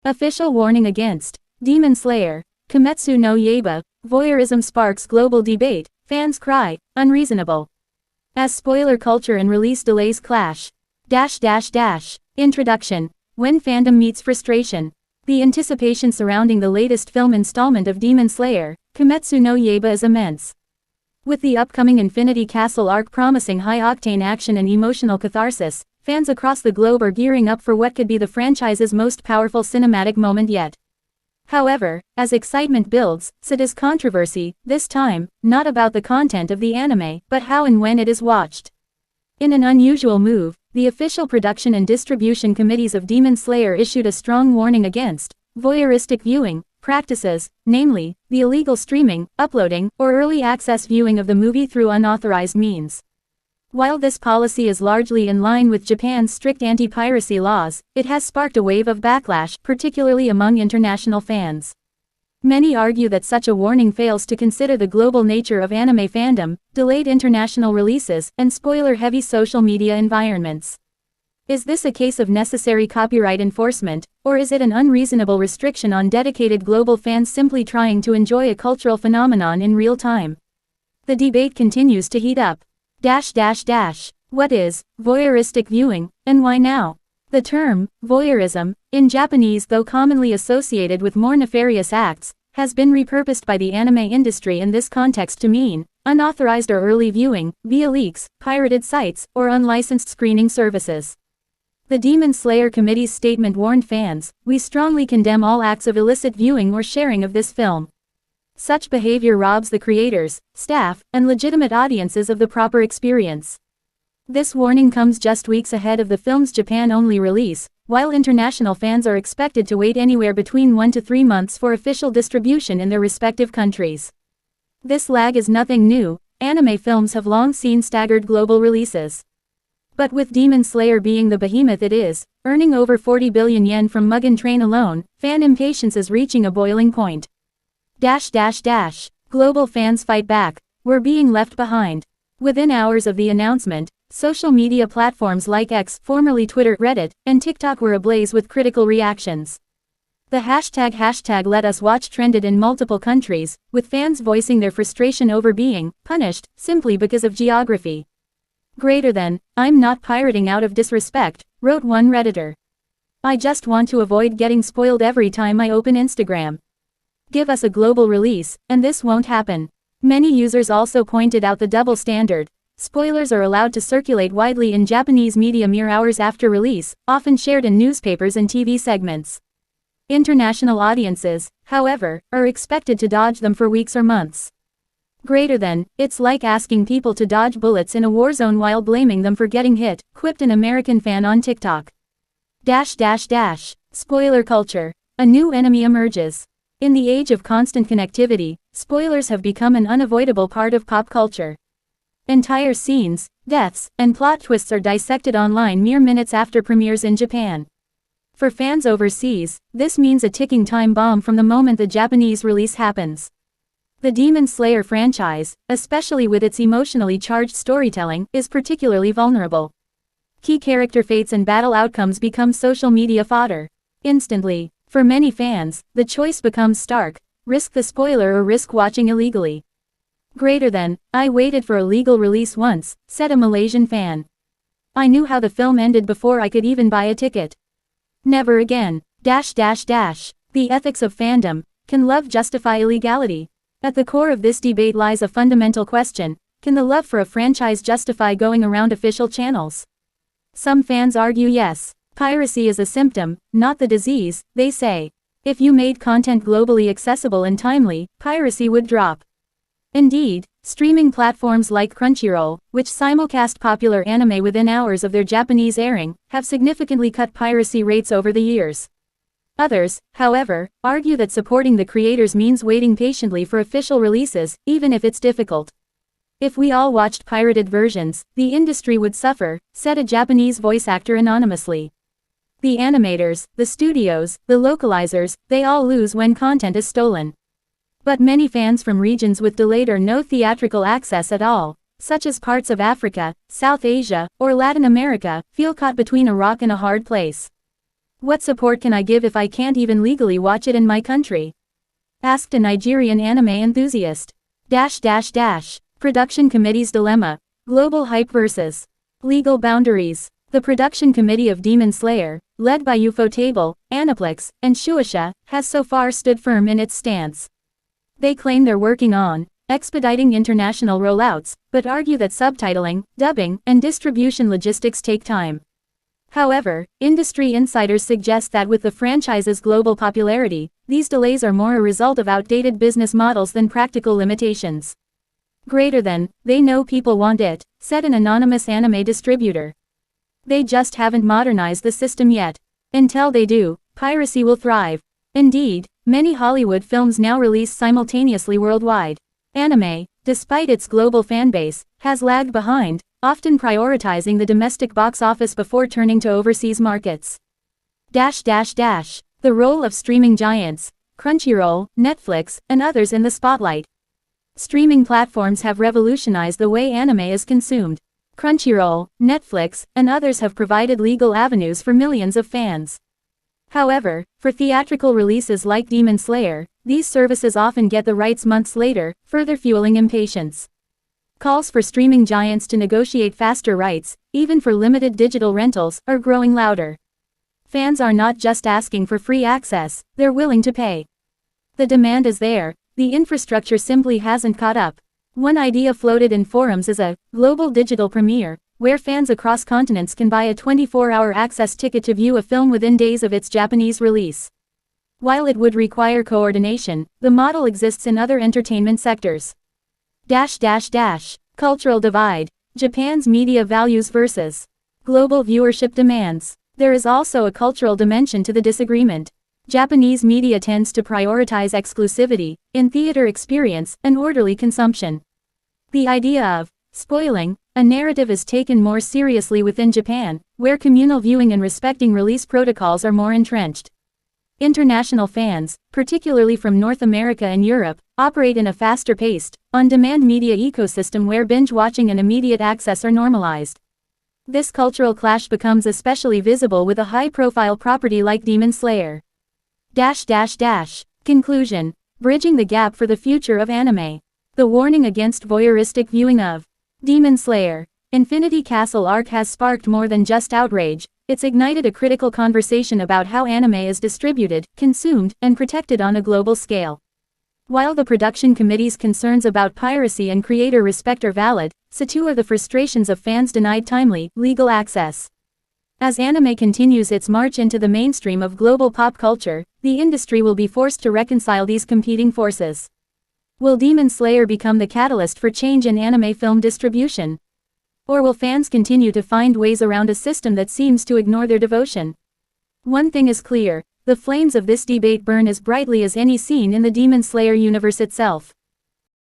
Official warning against Demon Slayer, Kimetsu no Yaiba, voyeurism sparks global debate, fans cry, unreasonable. As spoiler culture and release delays clash. Introduction. When fandom meets frustration. The anticipation surrounding the latest film installment of Demon Slayer, Kimetsu no Yaiba is immense. With the upcoming Infinity Castle arc promising high-octane action and emotional catharsis, fans across the globe are gearing up for what could be the franchise's most powerful cinematic moment yet. However, as excitement builds, so does controversy, this time, not about the content of the anime, but how and when it is watched. In an unusual move, the official production and distribution committees of Demon Slayer issued a strong warning against voyeuristic viewing practices, namely, the illegal streaming, uploading, or early access viewing of the movie through unauthorized means. While this policy is largely in line with Japan's strict anti-piracy laws, it has sparked a wave of backlash, particularly among international fans. Many argue that such a warning fails to consider the global nature of anime fandom, delayed international releases, and spoiler-heavy social media environments. Is this a case of necessary copyright enforcement, or is it an unreasonable restriction on dedicated global fans simply trying to enjoy a cultural phenomenon in real time? The debate continues to heat up. What is voyeuristic viewing, and why now? The term voyeurism, in Japanese though commonly associated with more nefarious acts, has been repurposed by the anime industry in this context to mean unauthorized or early viewing, via leaks, pirated sites, or unlicensed screening services. The Demon Slayer Committee's statement warned fans, "We strongly condemn all acts of illicit viewing or sharing of this film. Such behavior robs the creators, staff, and legitimate audiences of the proper experience." This warning comes just weeks ahead of the film's Japan-only release, while international fans are expected to wait anywhere between 1 to 3 months for official distribution in their respective countries. This lag is nothing new. Anime films have long seen staggered global releases. But with Demon Slayer being the behemoth it is, earning over 40 billion yen from Mugen Train alone, fan impatience is reaching a boiling point. Global fans fight back. We're being left behind. Within hours of the announcement, social media platforms like X, formerly Twitter, Reddit, and TikTok were ablaze with critical reactions. The hashtag #LetUsWatch trended in multiple countries, with fans voicing their frustration over being punished simply because of geography. "I'm not pirating out of disrespect," wrote one Redditor. "I just want to avoid getting spoiled every time I open Instagram. Give us a global release, and this won't happen." Many users also pointed out the double standard. Spoilers are allowed to circulate widely in Japanese media mere hours after release, often shared in newspapers and TV segments. International audiences, however, are expected to dodge them for weeks or months. "It's like asking people to dodge bullets in a war zone while blaming them for getting hit," quipped an American fan on TikTok. Spoiler culture. A new enemy emerges. In the age of constant connectivity, spoilers have become an unavoidable part of pop culture. Entire scenes, deaths, and plot twists are dissected online mere minutes after premieres in Japan. For fans overseas, this means a ticking time bomb from the moment the Japanese release happens. The Demon Slayer franchise, especially with its emotionally charged storytelling, is particularly vulnerable. Key character fates and battle outcomes become social media fodder. Instantly. For many fans, the choice becomes stark: risk the spoiler or risk watching illegally. "I waited for a legal release once," said a Malaysian fan. "I knew how the film ended before I could even buy a ticket. Never again." The ethics of fandom. Can love justify illegality? At the core of this debate lies a fundamental question: can the love for a franchise justify going around official channels? Some fans argue yes. Piracy is a symptom, not the disease, they say. If you made content globally accessible and timely, piracy would drop. Indeed, streaming platforms like Crunchyroll, which simulcast popular anime within hours of their Japanese airing, have significantly cut piracy rates over the years. Others, however, argue that supporting the creators means waiting patiently for official releases, even if it's difficult. "If we all watched pirated versions, the industry would suffer," said a Japanese voice actor anonymously. "The animators, the studios, the localizers, they all lose when content is stolen." But many fans from regions with delayed or no theatrical access at all, such as parts of Africa, South Asia, or Latin America, feel caught between a rock and a hard place. What support can I give if I can't even legally watch it in my country? Asked a Nigerian anime enthusiast. Production Committee's Dilemma. Global Hype vs. Legal Boundaries. The production committee of Demon Slayer, led by Ufotable, Aniplex, and Shueisha, has so far stood firm in its stance. They claim they're working on expediting international rollouts, but argue that subtitling, dubbing, and distribution logistics take time. However, industry insiders suggest that with the franchise's global popularity, these delays are more a result of outdated business models than practical limitations. They know people want it, said an anonymous anime distributor. They just haven't modernized the system yet. Until they do, piracy will thrive. Indeed, many Hollywood films now release simultaneously worldwide. Anime, despite its global fanbase, has lagged behind, often prioritizing the domestic box office before turning to overseas markets. The role of streaming giants, Crunchyroll, Netflix, and others in the spotlight. Streaming platforms have revolutionized the way anime is consumed. Crunchyroll, Netflix, and others have provided legal avenues for millions of fans. However, for theatrical releases like Demon Slayer, these services often get the rights months later, further fueling impatience. Calls for streaming giants to negotiate faster rights, even for limited digital rentals, are growing louder. Fans are not just asking for free access, they're willing to pay. The demand is there, the infrastructure simply hasn't caught up. One idea floated in forums is a global digital premiere, where fans across continents can buy a 24-hour access ticket to view a film within days of its Japanese release. While it would require coordination, the model exists in other entertainment sectors. Cultural divide. Japan's media values versus global viewership demands. There is also a cultural dimension to the disagreement. Japanese media tends to prioritize exclusivity, in-theater experience, and orderly consumption. The idea of spoiling a narrative is taken more seriously within Japan, where communal viewing and respecting release protocols are more entrenched. International fans, particularly from North America and Europe, operate in a faster-paced, on-demand media ecosystem where binge-watching and immediate access are normalized. This cultural clash becomes especially visible with a high-profile property like Demon Slayer. Conclusion. Bridging the gap for the future of anime. The warning against voyeuristic viewing of Demon Slayer. Infinity Castle arc has sparked more than just outrage, it's ignited a critical conversation about how anime is distributed, consumed, and protected on a global scale. While the production committee's concerns about piracy and creator respect are valid, so too are the frustrations of fans denied timely, legal access. As anime continues its march into the mainstream of global pop culture, the industry will be forced to reconcile these competing forces. Will Demon Slayer become the catalyst for change in anime film distribution? Or will fans continue to find ways around a system that seems to ignore their devotion? One thing is clear, the flames of this debate burn as brightly as any seen in the Demon Slayer universe itself.